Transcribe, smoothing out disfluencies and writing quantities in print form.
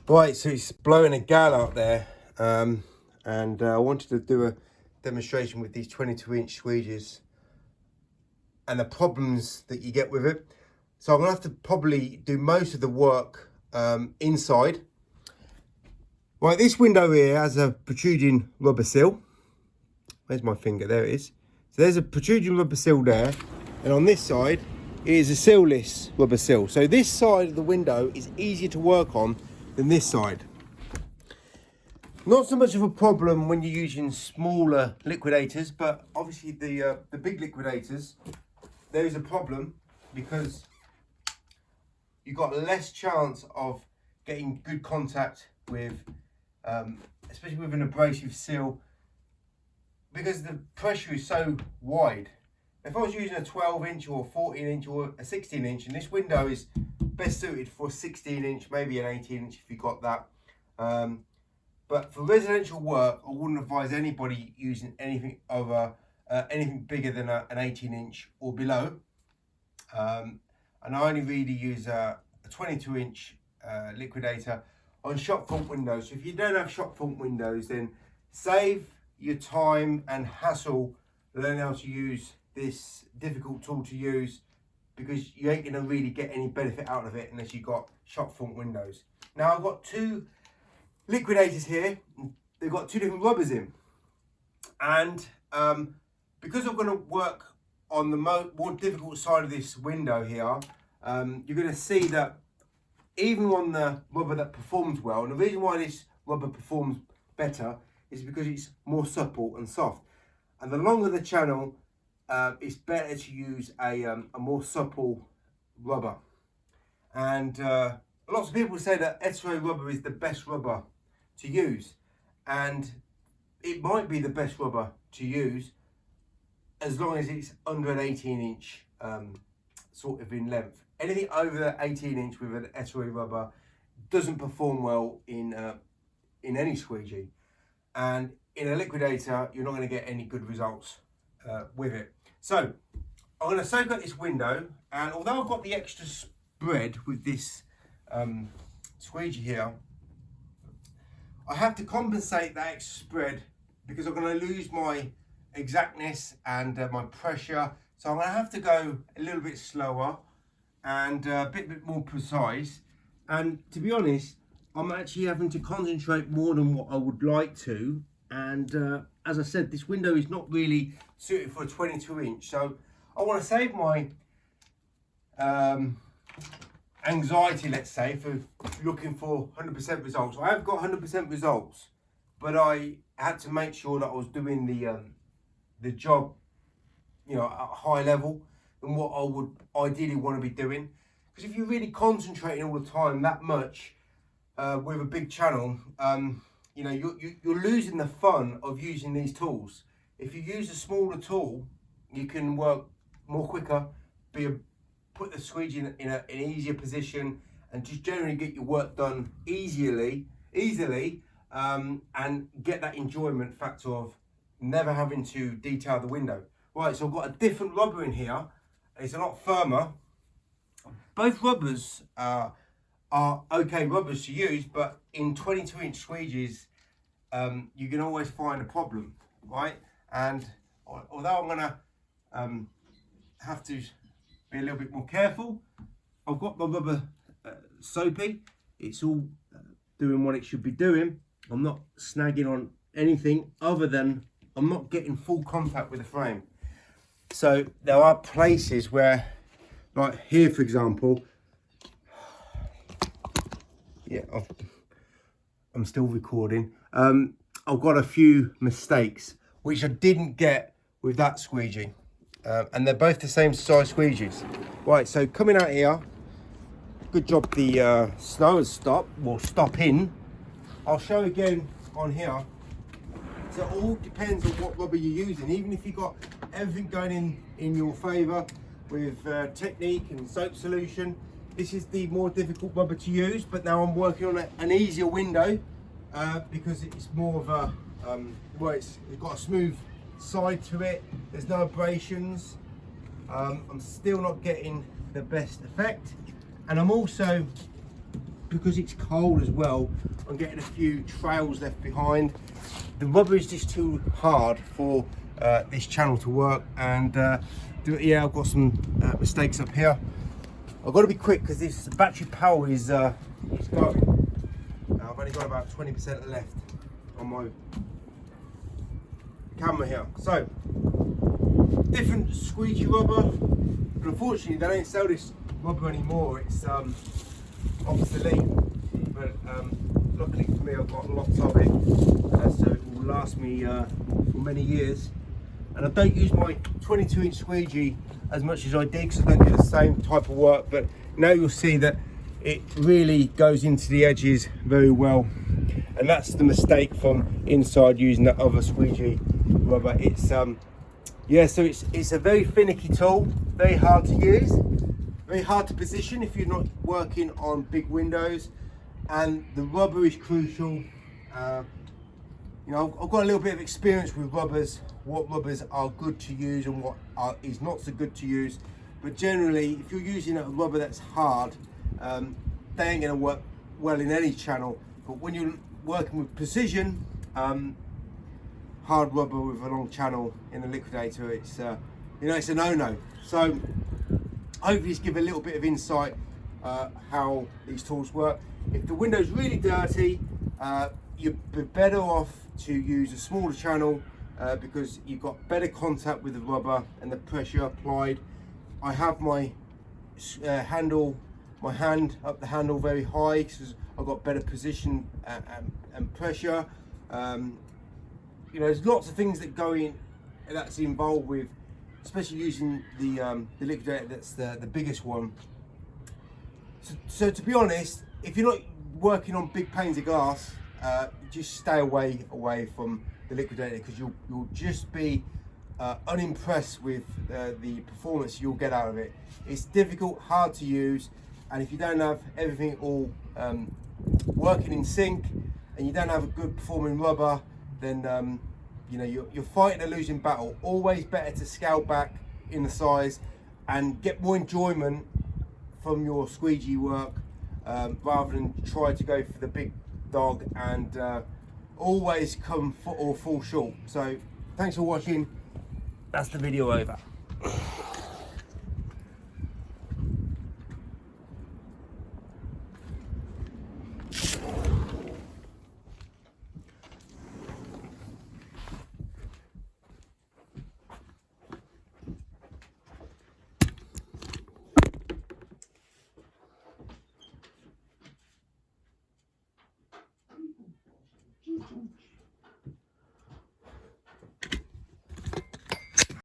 Right, so it's blowing a gale out there, and I wanted to do a demonstration with these 22-inch squeegees and the problems that you get with it. So I'm gonna have to probably do most of the work inside. Right, this window here has a protruding rubber sill. Where's my finger? There it is. So there's a protruding rubber sill there, and on this side is a seal-less rubber sill. So this side of the window is easier to work on than this side. Not so much of a problem when you're using smaller liquidators, but obviously the big liquidators, there is a problem because you've got less chance of getting good contact with, especially with an abrasive seal, because the pressure is so wide. If I was using a 12-inch or a 14-inch or a 16-inch, and this window is best suited for a 16-inch, maybe an 18-inch if you got that. But for residential work, I wouldn't advise anybody using anything over anything bigger than an 18-inch or below. And I only really use a 22-inch liquidator on shop front windows. So if you don't have shop front windows, then save your time and hassle learning how to use this difficult tool to use, because you ain't going to really get any benefit out of it unless you've got shop front windows. Now I've got two liquidators here. They've got two different rubbers in, and because I'm going to work on the more difficult side of this window here, you're going to see that even on the rubber that performs well, and the reason why this rubber performs better is because it's more supple and soft, and the longer the channel, it's better to use a more supple rubber. And lots of people say that hetero rubber is the best rubber to use, and it might be the best rubber to use as long as it's under an 18-inch sort of in length. Anything over the 18-inch with an hetero rubber doesn't perform well in any squeegee, and in a liquidator you're not going to get any good results with it. So I'm going to soak up this window, and although I've got the extra spread with this squeegee here, I have to compensate that extra spread because I'm going to lose my exactness and my pressure. So I'm going to have to go a little bit slower and a bit more precise. And to be honest, I'm actually having to concentrate more than what I would like to. And as I said, this window is not really suited for a 22-inch. So I want to save my anxiety, let's say, for looking for 100% results. I have got 100% results, but I had to make sure that I was doing the job, you know, at a high level than what I would ideally want to be doing. Because if you're really concentrating all the time that much with a big channel, you know, you're losing the fun of using these tools. If you use a smaller tool, you can work more quicker, put the squeegee in an easier position, and just generally get your work done easily, and get that enjoyment factor of never having to detail the window. Right, so I've got a different rubber in here. It's a lot firmer. Both rubbers are okay rubbers to use, but in 22-inch squeegees, you can always find a problem, right? And although I'm gonna have to be a little bit more careful, I've got my rubber soapy. It's all doing what it should be doing. I'm not snagging on anything other than I'm not getting full contact with the frame. So there are places where, like here for example, yeah, I'm still recording. I've got a few mistakes which I didn't get with that squeegee, and they're both the same size squeegees. Right, so coming out here, good job the snow has stopped, well, stopping. I'll show again on here. So it all depends on what rubber you're using. Even if you've got everything going in your favour with technique and soap solution, this is the more difficult rubber to use. But now I'm working on an easier window because it's more of a, well, it's got a smooth side to it. There's no abrasions. I'm still not getting the best effect. And I'm also because it's cold as well, I'm getting a few trails left behind. The rubber is just too hard for this channel to work, and yeah, I've got some mistakes up here. I've got to be quick because this battery power is going. I've only got about 20% left on my camera here. So, different squeegee rubber, but unfortunately they don't sell this rubber anymore. It's obsolete, but luckily for me I've got lots of it, so it will last me for many years. And I don't use my 22-inch squeegee as much as I did because I don't do the same type of work, but now you'll see that it really goes into the edges very well, and that's the mistake from inside using that other squeegee rubber. It's yeah, so it's a very finicky tool, very hard to use, very hard to position if you're not working on big windows, and the rubber is crucial. You know, I've got a little bit of experience with rubbers, what rubbers are good to use and what is not so good to use, but generally if you're using a rubber that's hard, they ain't going to work well in any channel. But when you're working with precision, hard rubber with a long channel in a Liquidator, it's you know, it's a no-no. So hopefully just give a little bit of insight how these tools work. If the window's really dirty, you'd be better off to use a smaller channel because you've got better contact with the rubber and the pressure applied. I have my my hand up the handle very high because I've got better position and pressure. You know, there's lots of things that go in that's involved with, especially using the Liquidator. That's the biggest one. So to be honest, if you're not working on big panes of glass, just stay away from the Liquidator, because you'll just be unimpressed with the performance you'll get out of it. It's difficult, hard to use, and if you don't have everything all working in sync and you don't have a good performing rubber, then you know, you're fighting a losing battle. Always better to scale back in the size and get more enjoyment from your squeegee work rather than try to go for the big dog and always come or fall short. So thanks for watching. That's the video over.